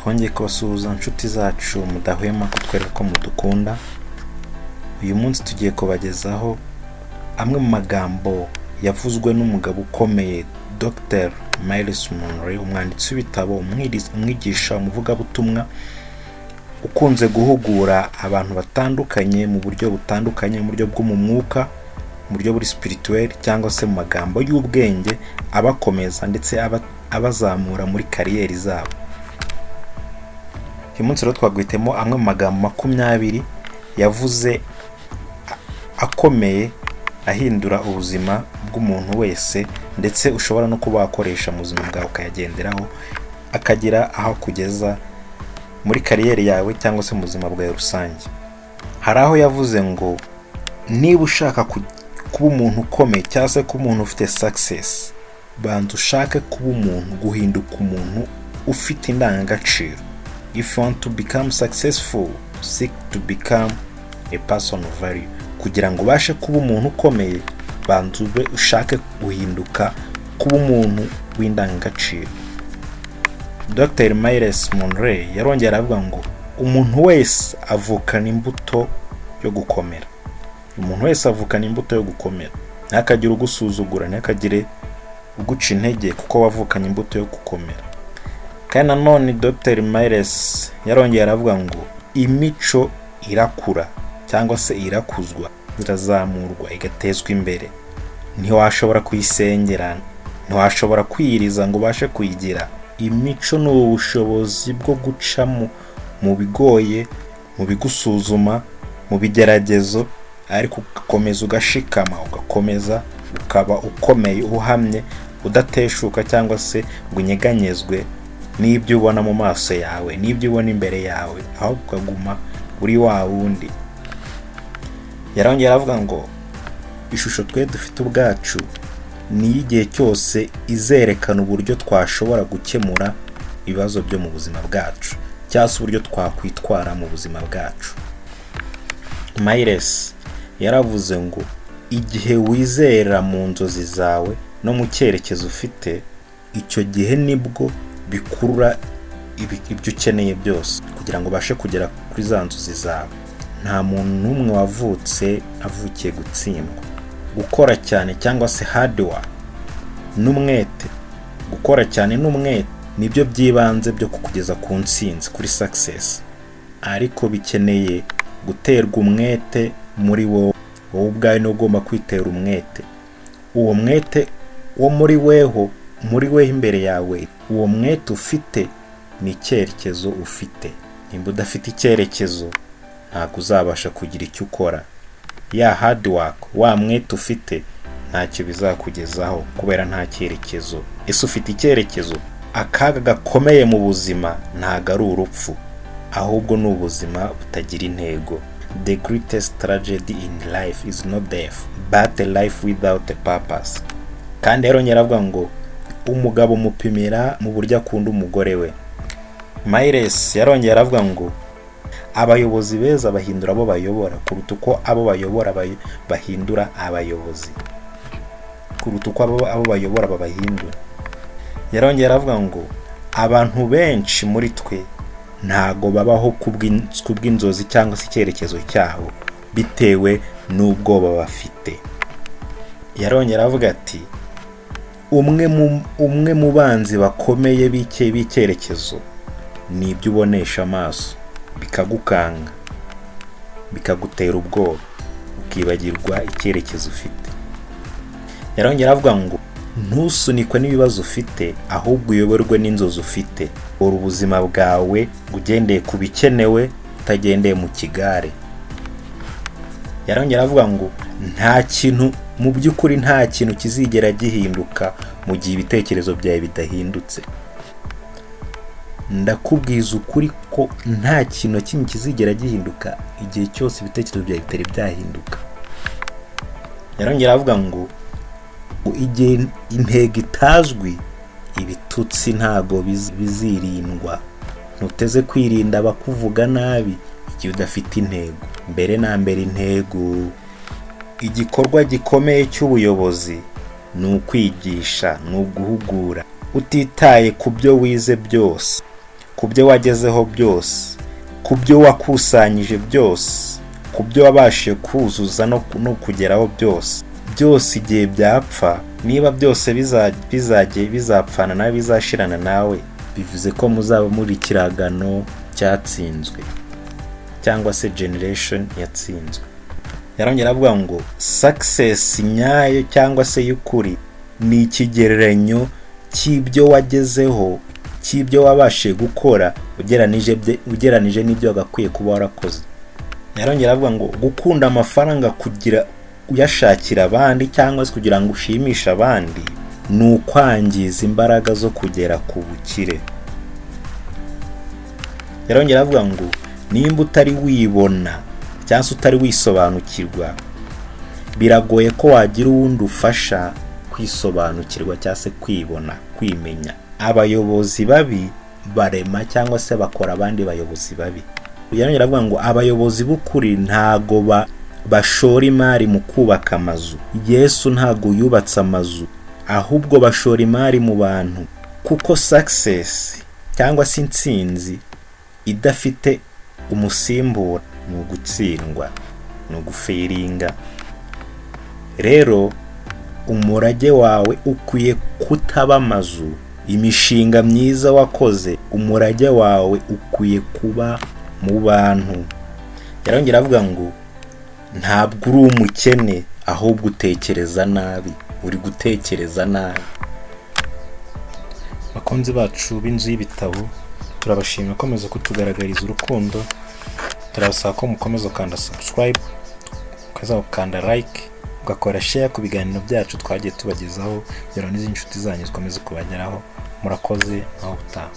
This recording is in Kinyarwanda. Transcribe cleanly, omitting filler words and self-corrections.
twongeye kubasuhuza inshuti zacu mudahwema kutwereka ko mudukunda. Uyu munsi tugiye kubagezaho amwe mu magambo yavuzwe n'umugabo ukomeye Dr. Myles Munroe, umwanditsi w'ibitabo, umwigisha, umuvugabutumwa ukunze guhugura abantu batandukanye mu buryo butandukanye, mu buryo bwo mu mwuka, mu buryo buri spirituel cyangwa se mu magambo y'ubwenge, abakomeza ndetse abazamura muri kariyeri zabo. Uyu munsi rero twagwitemo amwe mu magambo 20 yavuze akomeye ahindura ubuzima bw'umuntu wese, ndetse ushobora no kuba wakoresha mu buzima bwawe ukayagenderaho akagira aho kugeza muri kariyeri yawe cyangwa se mu buzima bwawe rusange. Hari aho yavuze ngo niba ushaka kuba umuntu ukomeye cyangwa se kuba umuntu ufite success, banza ushake kuba umuntu, guhinduka umuntu ufite indangagaciro. If you want to become successful, seek to become a person of value. Kugira ngo ubashe kuba umuntu ukomeye, banza ushake guhinduka kuba umuntu w'indangagaciro. Dr. Myles Munroe yarongera avuga ngo umuntu wese avukana imbuto yo gukomera. Umuntu wese avukana imbuto yo gukomera. Ntakagira ugusuzugura, ntakagire uguca intege kuko wavukanye imbuto yo gukomera. Kandi nanone Dr. Myles yarongera avuga ngo imico irakura cyangwa se irakuzwa, irazamurwa, igatezwa imbere. Ntiwashobora kuyisengera, ntiwashobora kwiyiriza ngo ubashe kuyigira. Imico ni ubushobozi bwo guca mu bigoye, mu bigusuzuma, mu bigeragezo, ariko ugakomeza ugashikama, ugakomeza ukaba ukomeye, uhamye, udateshuka cyangwa se ngo unyeganyezwe n'ibyo ubona mu maso yawe, n'ibyo ubona imbere yawe, aho ukaguma uri wa wundi. Yarongera avuga ngo ishusho twe dufite ubwacu ni igihe cyose izerekana uburyo twashobora gukemura ibibazo byo mu buzima bwacu, cyangwa se uburyo twakwitwara mu buzima bwacu. Myles yaravuze ngo igihe wizera mu nzozi zawe no mu cyerekezo ufite, icyo gihe nibwo bikurura ibyo ukeneye byose kugira ngo ubashe kugera kuri za nzozi zawe. Nta muntu n'umwe wavutse avukiye gutsindwa. Gukora cyane cyangwa se hard work n'umwete, gukora cyane n'umwete nibyo byibanze byo kukugeza ku ntsinzi, kuri success. Ariko bikeneye guterwa umwete muri wowe ubwawe, no ugomba kwitera umwete. Uwo mwete wo muri weho imbere yawe, uwo mwete ufite ni icyerekezo ufite. Nimba udafite icyerekezo ntabwo uzabasha kugira icyo ukora. Ya hard work, wa mwete ufite ntacyo bizakugezaho kubera nta cyerekezo. Ese ufite icyerekezo? Akaga gakomeye mu buzima ntago ari urupfu, ahubwo ni ubuzima butagira intego. The greatest tragedy in life is not death, but a life without a purpose. Kandi yarongera avuga ngo umugabo mupimira mu buryo akunda umugore we. Myles yarongera avuga ngo abayobozi beza bahindura abo bayobora kuruta uko abo bayobora bahindura abayobozi, kuruta uko abo bayobora babahindura. Yarongera avuga ngo abantu benshi muri twe ntago babaho kubw'inzozi cyangwa se icyerekezo cyabo, bitewe n'ubwoba bafite. Yarongera avuga ati umwe mu banzi bakomeye b'icyerekezo ni ibyo ubonesha amaso, bikagukanga, bikagutera ubwoba, ukibagirwa icyerekezo ufite. Yarongera avuga ngo ntusunikwe n'ibibazo ufite, ahubwo uyoborwe n'inzozi ufite. Ubuzima bwawe ugendeye ku bikenewe, utagendeye mu kigare. Yarongera avuga ngo mu by'ukuri nta kintu kizigera gihinduka mu gihe ibitekerezo byawe bidahindutse. Ndakubwiza ukuri ko nta kintu kimwe kizigera gihinduka igihe cyose ibitekerezo byawe bitari byahinduka. Yarongera avuga ngo igihe intego itazwi, ibitutsi ntago bizirindwa. Ntuteze kwirinda abakuvuga nabi igihe udafite intego. Mbere na mbere intego. Igikorwa gikomeye cy'ubuyobozi ni ukwigisha, ni uguhugura, utitaye ku byo wize byose. ku byo wagezeho byose, ku byo wakusanyije byose, ku byo wabashije kuzuza no kugeraho byose igihe byapfa, niba byose bizapfana nawe, bizashirana nawe, bivuze ko muzaba muri kiragano cyatsinzwe cyangwa se generation yatsinzwe. Yarongera avuga ngo success nyayo cyangwa se y'ukuri ni ikigereranyo cy'ibyo wagezeho, cy'ibyo wabashije gukora ugeranije n'ibyo wagakwiye kuba warakoze. Yarongera avuga ngo gukunda amafaranga kugira uyashakira abandi cyangwa se kugira ngo ushimishe abandi ni ukwangiza imbaraga zo kugera ku bukire. Yarongera avuga ngo nimba utari wibona cyangwa se utari wisobanukirwa, biragoye ko wagira uwundi ufasha kwisobanukirwa cyangwa se kwibona, kwimenya. Abayobozi babi barema cyangwa se bakora abandi bayobozi babi. Yarongera avuga ngo abayobozi b'ukuri ntago bashora imari mu kubaka amazu. Yesu ntago yubatse amazu, ahubwo bashora imari mu bantu, kuko success cyangwa se intsinzi idafite umusimbura ni ugutsindwa, ni ugufeiringa. Rero umurage wawe ukwiye kutaba amazu, imishinga myiza wakoze, umurage wawe ukwiye kuba mu bantu. Yarongera avuga ngo ntabwo uri umukene, ahubwo utekereza nabi, uri gutekereza nabi. Bakunzi bacu b'inzu y'ibitabo, turabashimira komeza kutugaragariza urukundo. Turabasaba ko mukomeza ukanda subscribe, ukaza ukanda like, ugakora share ku biganiro byacu twagiye tubagezaho, kugira ngo n'izindi nshuti zanyu zikomeze kubageraho. Murakoze, aho utaha.